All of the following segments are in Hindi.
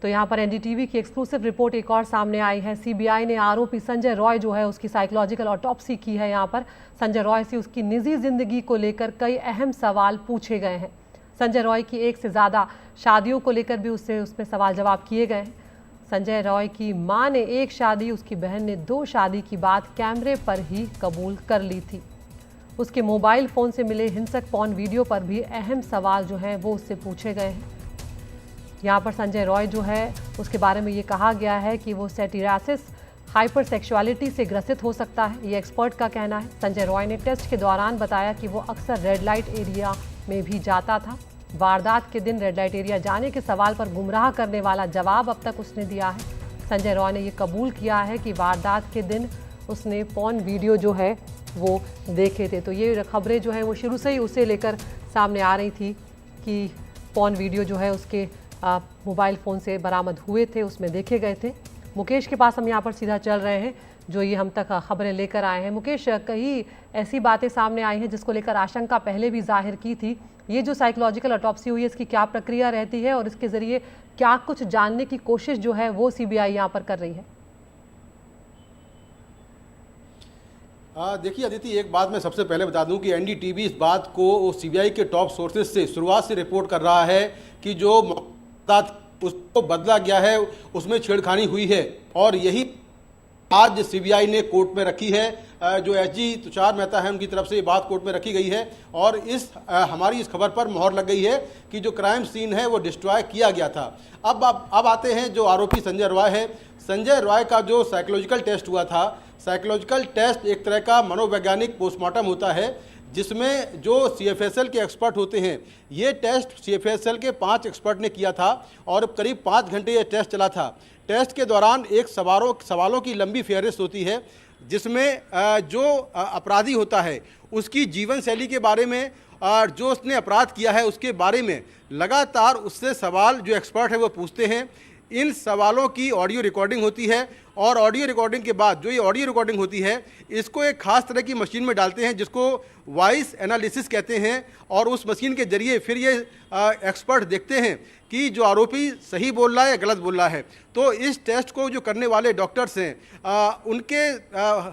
तो यहाँ पर एनडीटीवी की एक्सक्लूसिव रिपोर्ट एक और सामने आई है। सीबीआई ने आरोपी संजय रॉय जो है उसकी साइकोलॉजिकल ऑटोप्सी की है। यहाँ पर संजय रॉय से उसकी निजी जिंदगी को लेकर कई अहम सवाल पूछे गए हैं। संजय रॉय की एक से ज़्यादा शादियों को लेकर भी उसमें सवाल जवाब किए गए हैं। संजय रॉय की मां ने एक शादी, उसकी बहन ने 2 शादी की बात कैमरे पर ही कबूल कर ली थी। उसके मोबाइल फ़ोन से मिले हिंसक पॉर्न वीडियो पर भी अहम सवाल जो हैं वो उससे पूछे गए हैं। यहाँ पर संजय रॉय जो है उसके बारे में ये कहा गया है कि वो सेटिरासिस हाइपरसेक्सुअलिटी से ग्रसित हो सकता है, ये एक्सपर्ट का कहना है। संजय रॉय ने टेस्ट के दौरान बताया कि वो अक्सर रेड लाइट एरिया में भी जाता था। वारदात के दिन रेड लाइट एरिया जाने के सवाल पर गुमराह करने वाला जवाब अब तक उसने दिया है। संजय रॉय ने ये कबूल किया है कि वारदात के दिन उसने पॉर्न वीडियो जो है वो देखे थे। तो ये खबरें जो है वो शुरू से ही उसे लेकर सामने आ रही थी कि पॉर्न वीडियो जो है उसके मोबाइल फ़ोन से बरामद हुए थे, उसमें देखे गए थे। मुकेश के पास हम यहाँ पर सीधा चल रहे हैं जो ये हम तक खबरें लेकर आए हैं। मुकेश, कई ऐसी बातें सामने आई हैं जिसको लेकर आशंका पहले भी जाहिर की थी। ये जो साइकोलॉजिकल ऑटोप्सी हुई है इसकी क्या प्रक्रिया रहती है और इसके ज़रिए क्या कुछ जानने की कोशिश जो है वो सीबीआई यहाँ पर कर रही है? देखिए अदिति, एक बात मैं सबसे पहले बता दूं कि एनडीटीवी इस बात को सीबीआई के टॉप सोर्सेज से शुरुआत से रिपोर्ट कर रहा है कि जो उसको बदला गया है उसमें छेड़खानी हुई है और यही आज सीबीआई ने कोर्ट में रखी है। जो एसजी तुषार मेहता है उनकी तरफ से ये बात कोर्ट में रखी गई है और हमारी इस खबर पर मोहर लग गई है कि जो क्राइम सीन है वो डिस्ट्रॉय किया गया था। अब आते हैं जो आरोपी संजय रॉय है। संजय रॉय का जो साइकोलॉजिकल टेस्ट हुआ था, साइकोलॉजिकल टेस्ट एक तरह का मनोवैज्ञानिक पोस्टमार्टम होता है जिसमें जो सीएफएसएल के एक्सपर्ट होते हैं, ये टेस्ट सीएफएसएल के 5 एक्सपर्ट ने किया था और करीब 5 घंटे ये टेस्ट चला था। टेस्ट के दौरान एक सवालों की लंबी फहरिस्त होती है जिसमें जो अपराधी होता है उसकी जीवन शैली के बारे में और जो उसने अपराध किया है उसके बारे में लगातार उससे सवाल जो एक्सपर्ट है वो पूछते हैं। इन सवालों की ऑडियो रिकॉर्डिंग होती है और ऑडियो रिकॉर्डिंग के बाद जो ये ऑडियो रिकॉर्डिंग होती है इसको एक खास तरह की मशीन में डालते हैं जिसको वॉइस एनालिसिस कहते हैं और उस मशीन के जरिए फिर ये एक्सपर्ट देखते हैं कि जो आरोपी सही बोल रहा है या गलत बोल रहा है। तो इस टेस्ट को जो करने वाले डॉक्टर्स हैं उनके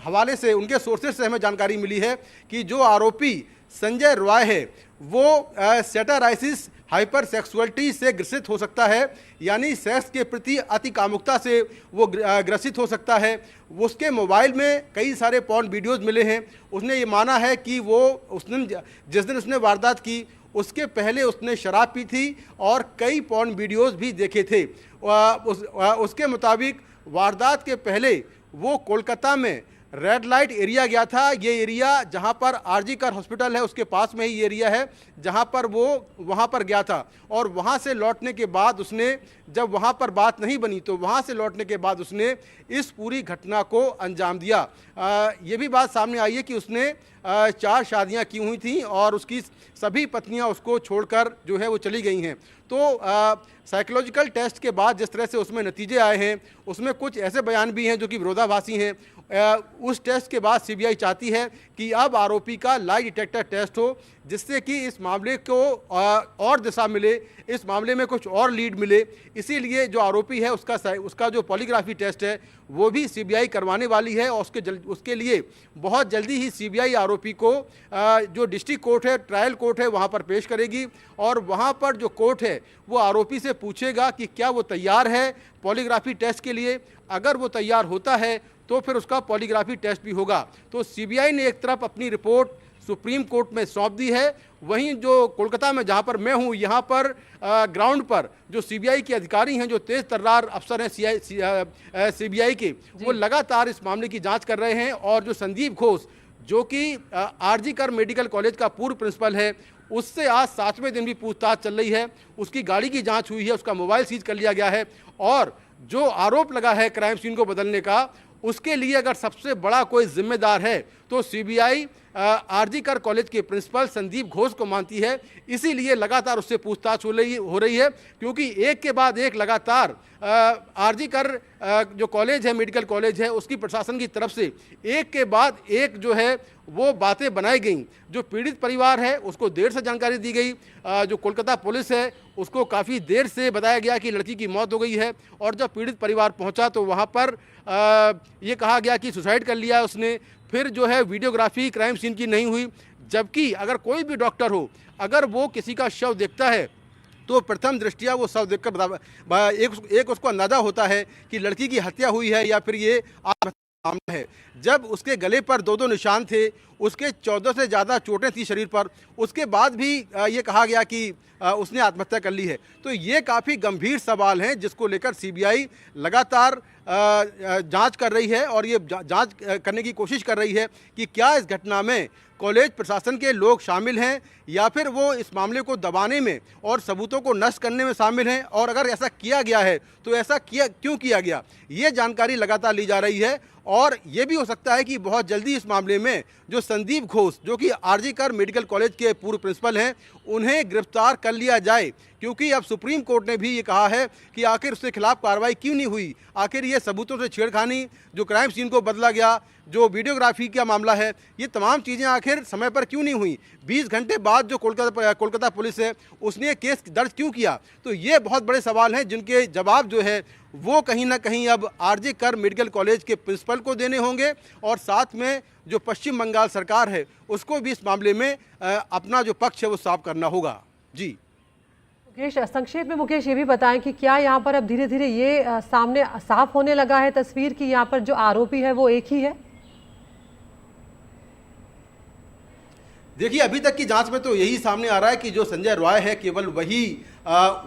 हवाले से, उनके सोर्सेज से हमें जानकारी मिली है कि जो आरोपी संजय रॉय है वो सेटाराइसिस हाइपरसेक्सुअलिटी से ग्रसित हो सकता है, यानी सेक्स के प्रति अति कामुकता से वो ग्रसित हो सकता है। उसके मोबाइल में कई सारे पॉर्न वीडियोज़ मिले हैं। उसने ये माना है कि वो जिस दिन उसने वारदात की उसके पहले उसने शराब पी थी और कई पॉर्न वीडियोज़ भी देखे थे। उसके मुताबिक वारदात के पहले वो कोलकाता में रेड लाइट एरिया गया था। ये एरिया जहाँ पर आरजी कर हॉस्पिटल है उसके पास में ही ये एरिया है जहाँ पर वो वहाँ पर गया था और वहाँ से लौटने के बाद उसने, जब वहाँ पर बात नहीं बनी तो वहाँ से लौटने के बाद उसने इस पूरी घटना को अंजाम दिया। ये भी बात सामने आई है कि उसने 4 शादियाँ की हुई थी और उसकी सभी पत्नियाँ उसको छोड़कर जो है वो चली गई हैं। तो साइकोलॉजिकल टेस्ट के बाद जिस तरह से उसमें नतीजे आए हैं उसमें कुछ ऐसे बयान भी हैं जो कि विरोधाभासी हैं। उस टेस्ट के बाद सीबीआई चाहती है कि अब आरोपी का लाई डिटेक्टर टेस्ट हो जिससे कि इस मामले को और दिशा मिले, इस मामले में कुछ और लीड मिले। इसीलिए जो आरोपी है उसका जो पॉलीग्राफी टेस्ट है वो भी सीबीआई करवाने वाली है और उसके लिए बहुत जल्दी ही सीबीआई आरोपी को जो डिस्ट्रिक्ट कोर्ट है, ट्रायल कोर्ट है, वहाँ पर पेश करेगी और वहाँ पर जो कोर्ट है वो आरोपी से पूछेगा कि क्या वो तैयार है पॉलीग्राफी टेस्ट के लिए। अगर वो तैयार होता है तो फिर उसका पॉलीग्राफी टेस्ट भी होगा। तो सीबीआई ने एक तरफ अपनी रिपोर्ट सुप्रीम कोर्ट में सौंप दी है, वहीं जो कोलकाता में जहां पर मैं हूं यहाँ पर ग्राउंड पर जो सीबीआई के अधिकारी हैं, जो तेज तर्रार अफसर हैं सीबीआई के, वो लगातार इस मामले की जांच कर रहे हैं। और जो संदीप घोष जो कि आरजी कर मेडिकल कॉलेज का पूर्व प्रिंसिपल है, उससे आज 7वें दिन भी पूछताछ चल रही है। उसकी गाड़ी की जाँच हुई है, उसका मोबाइल सीज कर लिया गया है और जो आरोप लगा है क्राइम सीन को बदलने का, उसके लिए अगर सबसे बड़ा कोई जिम्मेदार है तो सीबीआई आरजी कर कॉलेज के प्रिंसिपल संदीप घोष को मानती है, इसीलिए लगातार उससे पूछताछ हो रही है क्योंकि एक के बाद एक लगातार आरजी कर जो कॉलेज है, मेडिकल कॉलेज है, उसकी प्रशासन की तरफ से एक के बाद एक जो है वो बातें बनाई गई। जो पीड़ित परिवार है उसको देर से जानकारी दी गई, जो कोलकाता पुलिस है उसको काफ़ी देर से बताया गया कि लड़की की मौत हो गई है, और जब पीड़ित परिवार पहुंचा तो वहां पर ये कहा गया कि सुसाइड कर लिया उसने। फिर जो है वीडियोग्राफी क्राइम सीन की नहीं हुई, जबकि अगर कोई भी डॉक्टर हो, अगर वो किसी का शव देखता है तो प्रथम दृष्टिया वो शव देखकर एक उसको अंदाजा होता है कि लड़की की हत्या हुई है या फिर ये आत्महत्या मामला है। जब उसके गले पर दो निशान थे, उसके 14 से ज़्यादा चोटें थी शरीर पर, उसके बाद भी ये कहा गया कि उसने आत्महत्या कर ली है। तो ये काफ़ी गंभीर सवाल हैं जिसको लेकर सीबीआई लगातार जांच कर रही है, और ये जांच करने की कोशिश कर रही है कि क्या इस घटना में कॉलेज प्रशासन के लोग शामिल हैं या फिर वो इस मामले को दबाने में और सबूतों को नष्ट करने में शामिल हैं, और अगर ऐसा किया गया है तो ऐसा क्यों किया गया, ये जानकारी लगातार ली जा रही है। और ये भी हो सकता है कि बहुत जल्दी इस मामले में जो संदीप घोष, जो कि आरजी कर मेडिकल कॉलेज के पूर्व प्रिंसिपल हैं, उन्हें गिरफ्तार कर लिया जाए, क्योंकि अब सुप्रीम कोर्ट ने भी ये कहा है कि आखिर उसके खिलाफ कार्रवाई क्यों नहीं हुई, आखिर ये सबूतों से छेड़खानी, जो क्राइम सीन को बदला गया, जो वीडियोग्राफी का मामला है, ये तमाम चीज़ें आखिर समय पर क्यों नहीं हुई। 20 घंटे बाद जो कोलकाता पुलिस है उसने केस दर्ज क्यों किया। तो ये बहुत बड़े सवाल हैं जिनके जवाब जो है वो कहीं ना कहीं अब आरजी कर मेडिकल कॉलेज के प्रिंसिपल को देने होंगे, और साथ में जो पश्चिम बंगाल सरकार है उसको भी इस मामले में अपना जो पक्ष है वो साफ करना होगा। जी मुकेश, संक्षेप में मुकेश ये भी बताएं कि क्या यहाँ पर अब धीरे धीरे ये सामने साफ होने लगा है तस्वीर की यहाँ पर जो आरोपी है वो एक ही है? देखिए, अभी तक की जांच में तो यही सामने आ रहा है कि जो संजय रॉय है केवल वही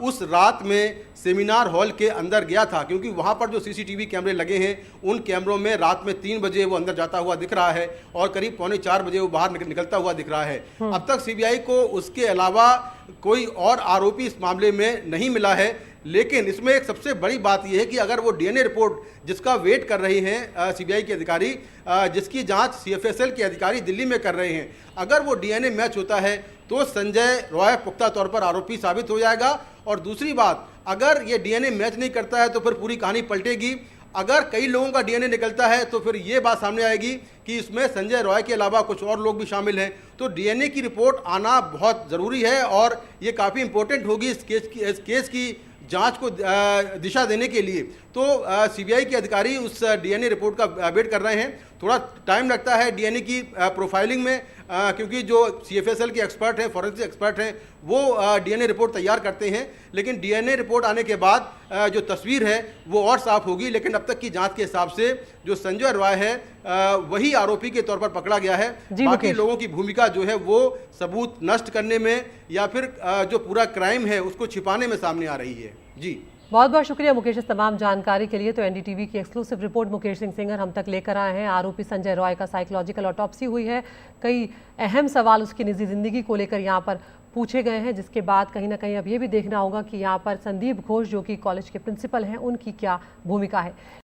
उस रात में सेमिनार हॉल के अंदर गया था, क्योंकि वहां पर जो सीसीटीवी कैमरे लगे हैं उन कैमरों में रात में 3 बजे वो अंदर जाता हुआ दिख रहा है और करीब 3:45 बजे वो बाहर निकलता हुआ दिख रहा है। अब तक सीबीआई को उसके अलावा कोई और आरोपी इस मामले में नहीं मिला है, लेकिन इसमें एक सबसे बड़ी बात यह है कि अगर वो डीएनए रिपोर्ट जिसका वेट कर रहे हैं सीबीआई के अधिकारी, जिसकी जांच सीएफएसएल के अधिकारी दिल्ली में कर रहे हैं, अगर वो डीएनए मैच होता है तो संजय रॉय पुख्ता तौर पर आरोपी साबित हो जाएगा। और दूसरी बात, अगर ये डीएनए मैच नहीं करता है तो फिर पूरी कहानी पलटेगी। अगर कई लोगों का डीएनए निकलता है तो फिर ये बात सामने आएगी कि इसमें संजय रॉय के अलावा कुछ और लोग भी शामिल हैं। तो डीएनए की रिपोर्ट आना बहुत ज़रूरी है और ये काफ़ी इंपॉर्टेंट होगी इस केस की जांच को दिशा देने के लिए। तो सीबीआई के अधिकारी उस डीएनए रिपोर्ट का वेट कर रहे हैं। थोड़ा टाइम लगता है डीएनए की प्रोफाइलिंग में, क्योंकि जो सीएफएसएल के एक्सपर्ट हैं, फॉरेंसिक एक्सपर्ट हैं, वो डीएनए रिपोर्ट तैयार करते हैं। लेकिन डीएनए रिपोर्ट आने के बाद जो तस्वीर है वो और साफ होगी। लेकिन अब तक की जांच के हिसाब से जो संजय रॉय है वही आरोपी के तौर पर पकड़ा गया है। बाकी लोगों की भूमिका जो है वो सबूत नष्ट करने में या फिर जो पूरा क्राइम है उसको छिपाने में सामने आ रही है। जी, बहुत बहुत शुक्रिया मुकेश इस तमाम जानकारी के लिए। तो एनडीटीवी की एक्सक्लूसिव रिपोर्ट मुकेश सिंह सेंगर हम तक लेकर आए हैं। आरोपी संजय रॉय का साइकोलॉजिकल ऑटोप्सी हुई है, कई अहम सवाल उसकी निजी जिंदगी को लेकर यहाँ पर पूछे गए हैं, जिसके बाद कहीं ना कहीं अब ये भी देखना होगा कि यहाँ पर संदीप घोष जो कि कॉलेज के प्रिंसिपल हैं उनकी क्या भूमिका है।